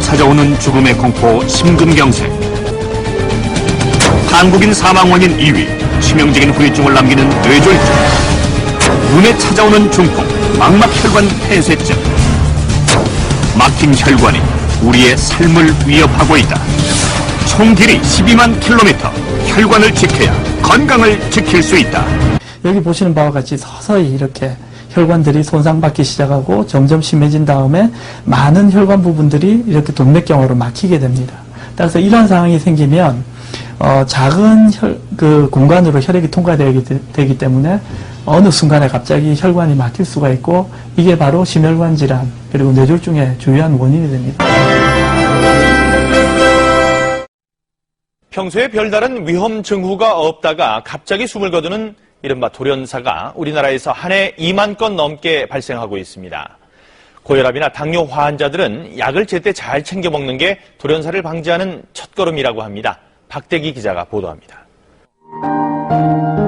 찾아오는 죽음의 공포 심근경색. 한국인 사망 원인 2위, 치명적인 후유증을 남기는 뇌졸중. 눈에 찾아오는 중풍, 망막혈관 폐쇄증. 막힌 혈관이 우리의 삶을 위협하고 있다. 총 길이 12만 킬로미터, 혈관을 지켜야 건강을 지킬 수 있다. 여기 보시는 바와 같이 서서히 이렇게 혈관들이 손상받기 시작하고 점점 심해진 다음에 많은 혈관 부분들이 이렇게 동맥경화로 막히게 됩니다. 따라서 이런 상황이 생기면 작은 공간으로 혈액이 통과되기 때문에 어느 순간에 갑자기 혈관이 막힐 수가 있고, 이게 바로 심혈관 질환 그리고 뇌졸중의 주요한 원인이 됩니다. 평소에 별다른 위험 징후가 없다가 갑자기 숨을 거두는 이른바 돌연사가 우리나라에서 한 해 2만 건 넘게 발생하고 있습니다. 고혈압이나 당뇨 환자들은 약을 제때 잘 챙겨 먹는 게 돌연사를 방지하는 첫걸음이라고 합니다. 박대기 기자가 보도합니다.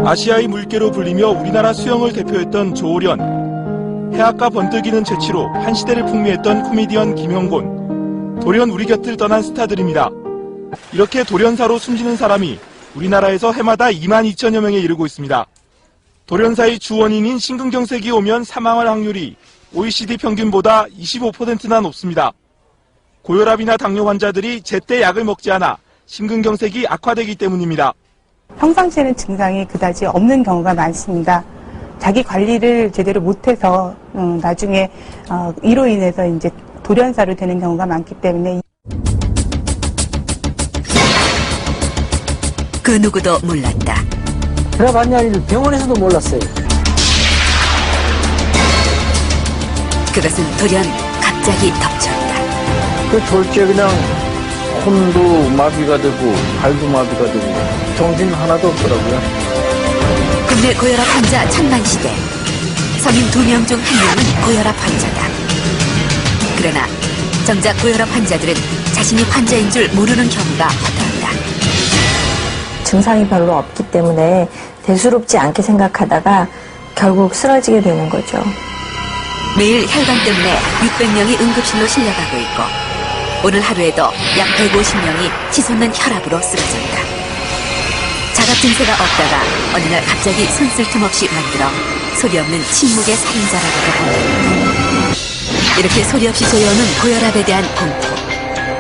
아시아의 물개로 불리며 우리나라 수영을 대표했던 조오련, 해학과 번뜩이는 재치로 한 시대를 풍미했던 코미디언 김형곤, 돌연 우리 곁을 떠난 스타들입니다. 이렇게 돌연사로 숨지는 사람이 우리나라에서 해마다 2만 2천여 명에 이르고 있습니다. 돌연사의 주원인인 심근경색이 오면 사망할 확률이 OECD 평균보다 25%나 높습니다. 고혈압이나 당뇨 환자들이 제때 약을 먹지 않아 심근경색이 악화되기 때문입니다. 평상시에는 증상이 그다지 없는 경우가 많습니다. 자기 관리를 제대로 못해서 나중에 이로 인해서 이제 돌연사로 되는 경우가 많기 때문에. 그 누구도 몰랐다. 들어봤냐니 병원에서도 몰랐어요. 그것은 돌연 갑자기 덮쳤다. 그 졸지에 그냥 손도 마비가 되고 발도 마비가 되고 정신 하나도 없더라고요. 국내 고혈압 환자 천만시대. 성인 2명 중 1명은 고혈압 환자다. 그러나 정작 고혈압 환자들은 자신이 환자인 줄 모르는 경우가 허다하다. 증상이 별로 없기 때문에 대수롭지 않게 생각하다가 결국 쓰러지게 되는 거죠. 매일 혈관 때문에 600명이 응급실로 실려가고 있고, 오늘 하루에도 약 150명이 치솟는 혈압으로 쓰러졌다. 자각 증세가 없다가 어느 날 갑자기 손쓸 틈 없이 만들어 소리 없는 침묵의 살인자라고도 합니다. 이렇게 소리 없이 조여오는 고혈압에 대한 공포.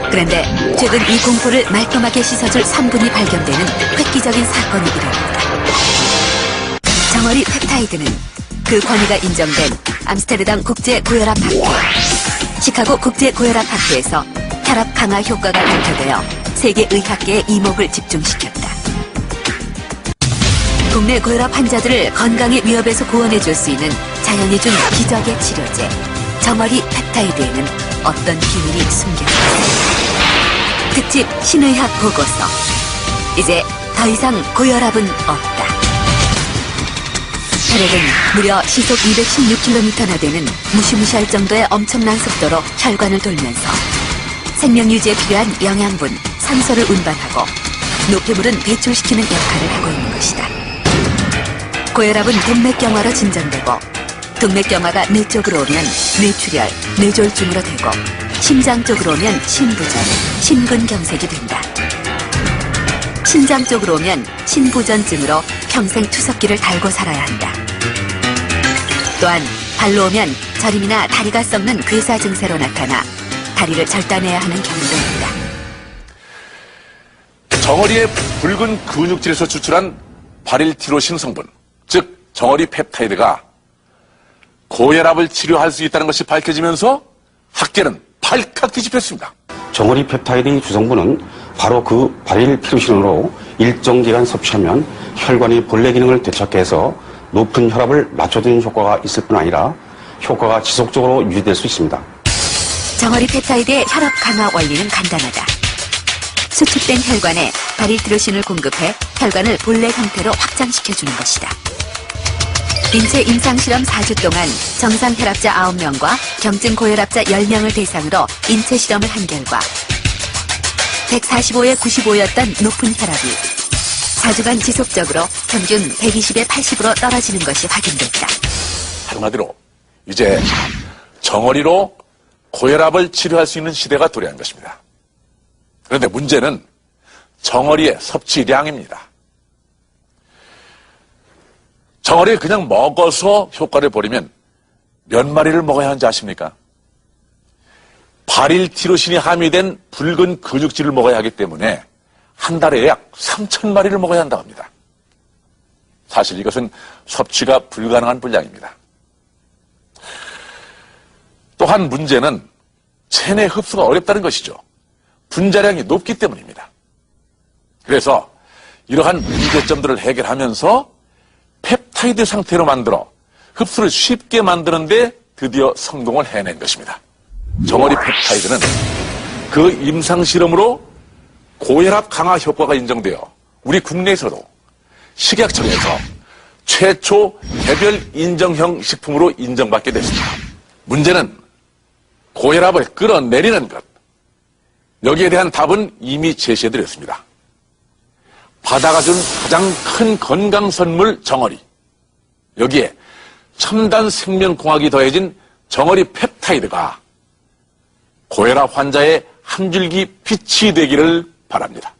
그런데 최근 이 공포를 말끔하게 씻어줄 성분이 발견되는 획기적인 사건이 일어났다. 정어리 펩타이드는 그 권위가 인정된 암스테르담 국제 고혈압 학회, 시카고 국제 고혈압 학회에서 혈압 강화 효과가 밝혀되어 세계 의학계의 이목을 집중시켰다. 국내 고혈압 환자들을 건강의 위협에서 구원해줄 수 있는 자연이 준 기적의 치료제 정어리 펩타이드에는 어떤 비밀이 숨겨 있을까? 특집 신의학 보고서. 이제 더 이상 고혈압은 없다. 혈액은 무려 시속 216km나 되는 무시무시할 정도의 엄청난 속도로 혈관을 돌면서 생명 유지에 필요한 영양분, 산소를 운반하고 노폐물은 배출시키는 역할을 하고 있는 것이다. 고혈압은 동맥경화로 진전되고, 동맥경화가 뇌 쪽으로 오면 뇌출혈, 뇌졸중으로 되고, 심장 쪽으로 오면 심부전, 심근경색이 된다. 신장 쪽으로 오면 신부전증으로 평생 투석기를 달고 살아야 한다. 또한 발로 오면 저림이나 다리가 썩는 괴사 증세로 나타나 다리를 절단해야 하는 경우도 있다. 정어리의 붉은 근육질에서 추출한 바릴티로신 성분, 즉 정어리 펩타이드가 고혈압을 치료할 수 있다는 것이 밝혀지면서 학계는 발칵 뒤집혔습니다. 정어리 펩타이드의 주성분은 바로 그 바릴티로신으로 일정 기간 섭취하면 혈관의 본래 기능을 되찾게 해서 높은 혈압을 낮춰주는 효과가 있을 뿐 아니라 효과가 지속적으로 유지될 수 있습니다. 정어리 펩타이드의 혈압 강화 원리는 간단하다. 수축된 혈관에 바릴티로신을 공급해 혈관을 본래 형태로 확장시켜주는 것이다. 인체 임상실험 4주 동안 정상 혈압자 9명과 경증 고혈압자 10명을 대상으로 인체 실험을 한 결과 145에 95였던 높은 혈압이 4주간 지속적으로 평균 120에 80으로 떨어지는 것이 확인됐다. 한마디로 이제 정어리로 고혈압을 치료할 수 있는 시대가 도래한 것입니다. 그런데 문제는 정어리의 섭취량입니다. 정어리 그냥 먹어서 효과를 보려면 몇 마리를 먹어야 하는지 아십니까? 바릴티로신이 함유된 붉은 근육질을 먹어야 하기 때문에 한 달에 약 3,000마리를 먹어야 한다고 합니다. 사실 이것은 섭취가 불가능한 분량입니다. 또한 문제는 체내 흡수가 어렵다는 것이죠. 분자량이 높기 때문입니다. 그래서 이러한 문제점들을 해결하면서 펩타이드 상태로 만들어 흡수를 쉽게 만드는데 드디어 성공을 해낸 것입니다. 정어리 펩타이드는 그 임상실험으로 고혈압 강화 효과가 인정되어 우리 국내에서도 식약청에서 최초 개별 인정형 식품으로 인정받게 됐습니다. 문제는 고혈압을 끌어내리는 것. 여기에 대한 답은 이미 제시해드렸습니다. 바다가 준 가장 큰 건강 선물 정어리. 여기에 첨단 생명공학이 더해진 정어리 펩타이드가 고혈압 환자의 한 줄기 빛이 되기를 바랍니다.